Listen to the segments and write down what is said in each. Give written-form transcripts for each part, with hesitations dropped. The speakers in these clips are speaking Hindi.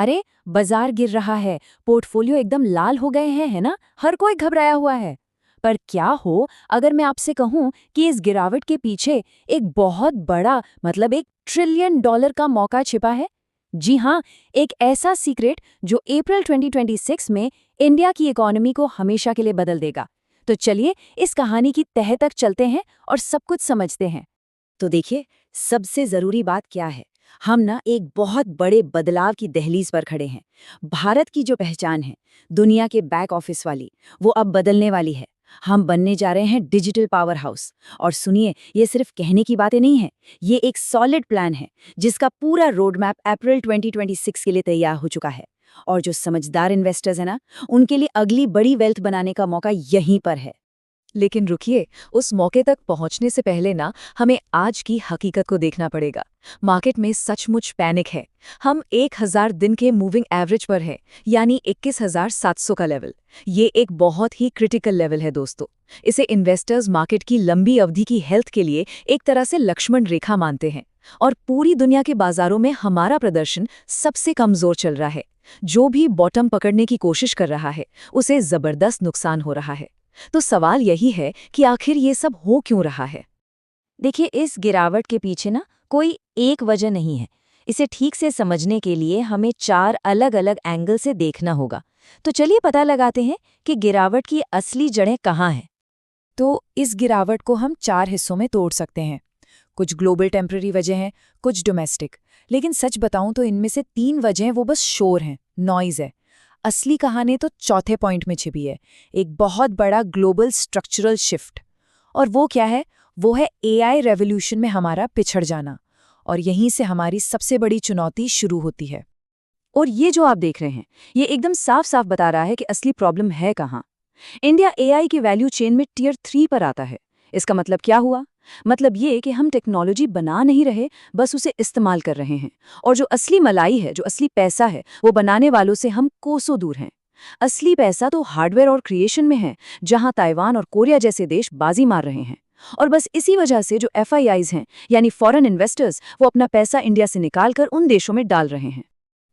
अरे बाजार गिर रहा है, पोर्टफोलियो एकदम लाल हो गए हैं, है ना? हर कोई घबराया हुआ है। पर क्या हो अगर मैं आपसे कहूं कि इस गिरावट के पीछे एक बहुत बड़ा मतलब $1 ट्रिलियन का मौका छिपा है? जी हाँ, एक ऐसा सीक्रेट जो अप्रैल 2026 में इंडिया की इकोनॉमी को हमेशा के लिए बदल देगा। तो चलिए इस कहानी की तह तक चलते हैं और सब कुछ समझते हैं। तो देखिए, सबसे जरूरी बात क्या है। हम ना एक बहुत बड़े बदलाव की दहलीज पर खड़े हैं। भारत की जो पहचान है, दुनिया के बैक ऑफिस वाली, वो अब बदलने वाली है। हम बनने जा रहे हैं डिजिटल पावर हाउस। और सुनिए, ये सिर्फ कहने की बातें नहीं है, ये एक सॉलिड प्लान है जिसका पूरा रोड मैप अप्रैल 2026 के लिए तैयार हो चुका है। और जो समझदार इन्वेस्टर्स हैं ना, उनके लिए अगली बड़ी वेल्थ बनाने का मौका यहीं पर है। लेकिन रुकिए, उस मौके तक पहुंचने से पहले ना हमें आज की हकीकत को देखना पड़ेगा। मार्केट में सचमुच पैनिक है। हम 1000 दिन के मूविंग एवरेज पर है, यानी 21,700 का लेवल। ये एक बहुत ही क्रिटिकल लेवल है दोस्तों। इसे इन्वेस्टर्स मार्केट की लंबी अवधि की हेल्थ के लिए एक तरह से लक्ष्मण रेखा मानते हैं। और पूरी दुनिया के बाजारों में हमारा प्रदर्शन सबसे कमजोर चल रहा है। जो भी बॉटम पकड़ने की कोशिश कर रहा है, उसे जबरदस्त नुकसान हो रहा है। तो सवाल यही है कि आखिर ये सब हो क्यों रहा है। देखिए, इस गिरावट के पीछे ना कोई एक वजह नहीं है। इसे ठीक से समझने के लिए हमें 4 अलग-अलग एंगल से देखना होगा। तो चलिए पता लगाते हैं कि गिरावट की असली जड़ें कहाँ हैं। तो इस गिरावट को हम 4 हिस्सों में तोड़ सकते हैं। कुछ ग्लोबल टेम्पररी वजह हैं, कुछ डोमेस्टिक। लेकिन सच बताऊं तो इनमें से 3 वजहें वो बस शोर हैं, नॉइज है। असली कहानी तो चौथे पॉइंट में छिपी है, एक बहुत बड़ा ग्लोबल स्ट्रक्चरल शिफ्ट। और वो क्या है? वो है एआई रेवोल्यूशन में हमारा पिछड़ जाना। और यहीं से हमारी सबसे बड़ी चुनौती शुरू होती है। और ये जो आप देख रहे हैं, ये एकदम साफ साफ बता रहा है कि असली प्रॉब्लम है कहाँ। इंडिया एआई की वैल्यू चेन में टियर 3 पर आता है। इसका मतलब क्या हुआ? मतलब ये कि हम टेक्नोलॉजी बना नहीं रहे, बस उसे इस्तेमाल कर रहे हैं। और जो असली मलाई है, जो असली पैसा है, वो बनाने वालों से हम कोसों दूर हैं। असली पैसा तो हार्डवेयर और क्रिएशन में है, जहां ताइवान और कोरिया जैसे देश बाजी मार रहे हैं। और बस इसी वजह से जो एफआईआईज हैं, यानी फॉरेन इन्वेस्टर्स, वो अपना पैसा इंडिया से निकालकर उन देशों में डाल रहे हैं।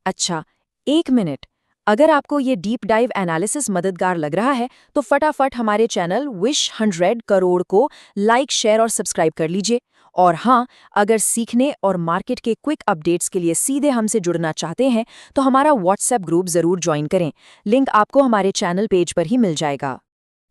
अच्छा, एक मिनट। अगर आपको ये डीप डाइव एनालिसिस मददगार लग रहा है तो फटाफट हमारे चैनल विश 100 करोड़ को लाइक, शेयर और सब्सक्राइब कर लीजिए। और हाँ, अगर सीखने और मार्केट के क्विक अपडेट्स के लिए सीधे हमसे जुड़ना चाहते हैं तो हमारा व्हाट्सएप ग्रुप जरूर ज्वाइन करें। लिंक आपको हमारे चैनल पेज पर ही मिल जाएगा।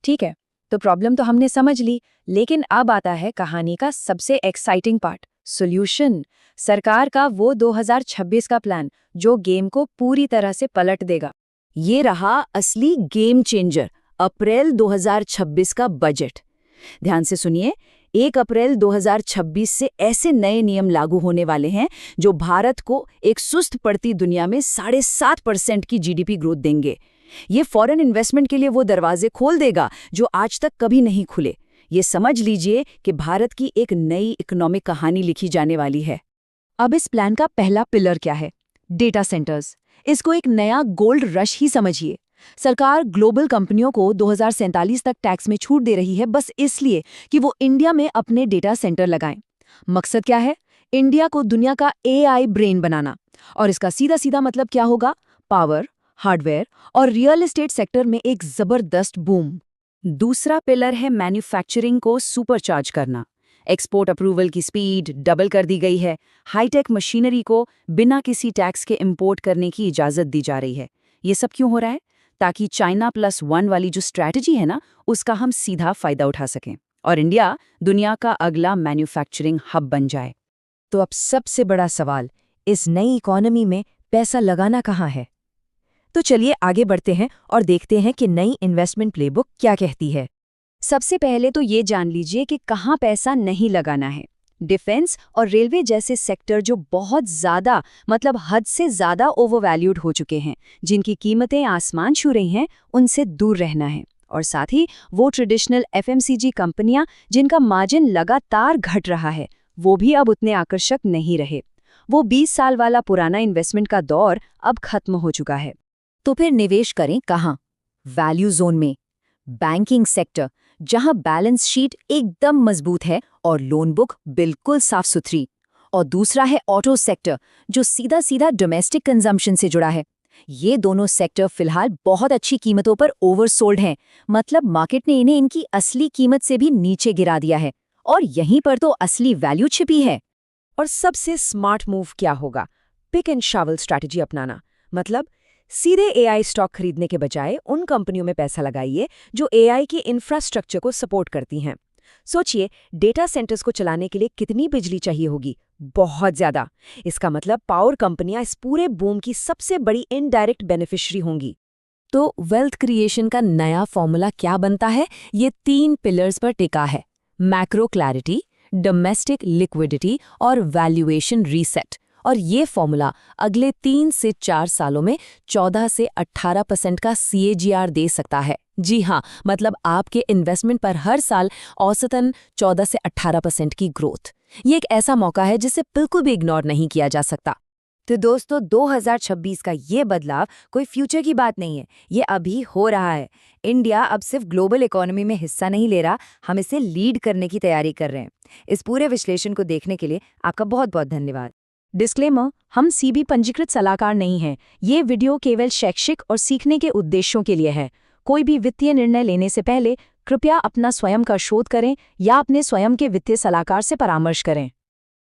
ठीक है, तो प्रॉब्लम तो हमने समझ ली, लेकिन अब आता है कहानी का सबसे एक्साइटिंग पार्ट, सॉल्यूशन। सरकार का वो 2026 का प्लान जो गेम को पूरी तरह से पलट देगा। ये रहा असली गेम चेंजर, अप्रैल 2026 का बजट। ध्यान से सुनिए, 1 अप्रैल 2026 से ऐसे नए नियम लागू होने वाले हैं जो भारत को एक सुस्त पड़ती दुनिया में 7.5% की जीडीपी ग्रोथ देंगे। ये फॉरेन इन्वेस्टमेंट के लिए वो दरवाजे खोल देगा जो आज तक कभी नहीं खुले। ये समझ लीजिए कि भारत की एक नई इकोनॉमिक कहानी लिखी जाने वाली है। अब इस प्लान का पहला पिलर क्या है? Data centres. इसको एक नया गोल्ड रश ही समझिए। सरकार ग्लोबल कंपनियों को 2047 तक टैक्स में छूट दे रही है, बस इसलिए कि वो इंडिया में अपने डेटा सेंटर लगाएं। मकसद क्या है? इंडिया को दुनिया का एआई ब्रेन बनाना। और इसका सीधा सीधा मतलब क्या होगा? पावर, हार्डवेयर और रियल एस्टेट सेक्टर में एक जबरदस्त बूम। दूसरा पिलर है मैन्युफैक्चरिंग को सुपरचार्ज करना। एक्सपोर्ट अप्रूवल की स्पीड डबल कर दी गई है। हाईटेक मशीनरी को बिना किसी टैक्स के इंपोर्ट करने की इजाज़त दी जा रही है। ये सब क्यों हो रहा है? ताकि चाइना +1 वाली जो स्ट्रैटेजी है ना, उसका हम सीधा फ़ायदा उठा सकें और इंडिया दुनिया का अगला मैन्युफैक्चरिंग हब बन जाए। तो अब सबसे बड़ा सवाल, इस नई इकोनॉमी में पैसा लगाना कहाँ है? तो चलिए आगे बढ़ते हैं और देखते हैं कि नई इन्वेस्टमेंट प्लेबुक क्या कहती है। सबसे पहले तो ये जान लीजिए कि कहाँ पैसा नहीं लगाना है। डिफेंस और रेलवे जैसे सेक्टर जो बहुत ज़्यादा मतलब हद से ज़्यादा ओवरवैल्यूड हो चुके हैं, जिनकी कीमतें आसमान छू रही हैं, उनसे दूर रहना है। और साथ ही वो ट्रेडिशनल एफएमसीजी कंपनियां जिनका मार्जिन लगातार घट रहा है, वो भी अब उतने आकर्षक नहीं रहे। वो 20 साल वाला पुराना इन्वेस्टमेंट का दौर अब खत्म हो चुका है। तो फिर निवेश करें कहाँ? वैल्यू जोन में, बैंकिंग सेक्टर, जहां बैलेंस शीट एकदम मजबूत है और लोन बुक बिल्कुल साफ सुथरी। और दूसरा है ऑटो सेक्टर, जो सीधा सीधा डोमेस्टिक कंजम्पशन से जुड़ा है। ये दोनों सेक्टर फिलहाल बहुत अच्छी कीमतों पर ओवरसोल्ड हैं, मतलब मार्केट ने इन्हें इनकी असली कीमत से भी नीचे गिरा दिया है, और यहीं पर तो असली वैल्यू छिपी है। और सबसे स्मार्ट मूव क्या होगा? पिक एंड शावल स्ट्रैटेजी अपनाना। मतलब सीधे एआई स्टॉक खरीदने के बजाय उन कंपनियों में पैसा लगाइए जो एआई के इंफ्रास्ट्रक्चर को सपोर्ट करती हैं। सोचिए, डेटा सेंटर्स को चलाने के लिए कितनी बिजली चाहिए होगी? बहुत ज्यादा। इसका मतलब पावर कंपनियां इस पूरे बूम की सबसे बड़ी इनडायरेक्ट बेनिफिशियरी होंगी। तो वेल्थ क्रिएशन का नया फॉर्मूला क्या बनता है? ये 3 पिलर्स पर टिका है: मैक्रो क्लैरिटी, डोमेस्टिक लिक्विडिटी और वैल्यूएशन रीसेट। और ये फॉर्मूला अगले 3 से 4 सालों में 14 से 18% का CAGR दे सकता है। जी हाँ, मतलब आपके इन्वेस्टमेंट पर हर साल औसतन 14 से 18% की ग्रोथ। ये एक ऐसा मौका है जिसे बिल्कुल भी इग्नोर नहीं किया जा सकता। तो दोस्तों, 2026 का ये बदलाव कोई फ्यूचर की बात नहीं है, ये अभी हो रहा है। इंडिया अब सिर्फ ग्लोबल इकोनॉमी में हिस्सा नहीं ले रहा, हम इसे लीड करने की तैयारी कर रहे हैं। इस पूरे विश्लेषण को देखने के लिए आपका बहुत बहुत धन्यवाद। डिस्क्लेमर, हम सीबी पंजीकृत सलाहकार नहीं हैं। ये वीडियो केवल शैक्षिक और सीखने के उद्देश्यों के लिए है। कोई भी वित्तीय निर्णय लेने से पहले कृपया अपना स्वयं का शोध करें या अपने स्वयं के वित्तीय सलाहकार से परामर्श करें।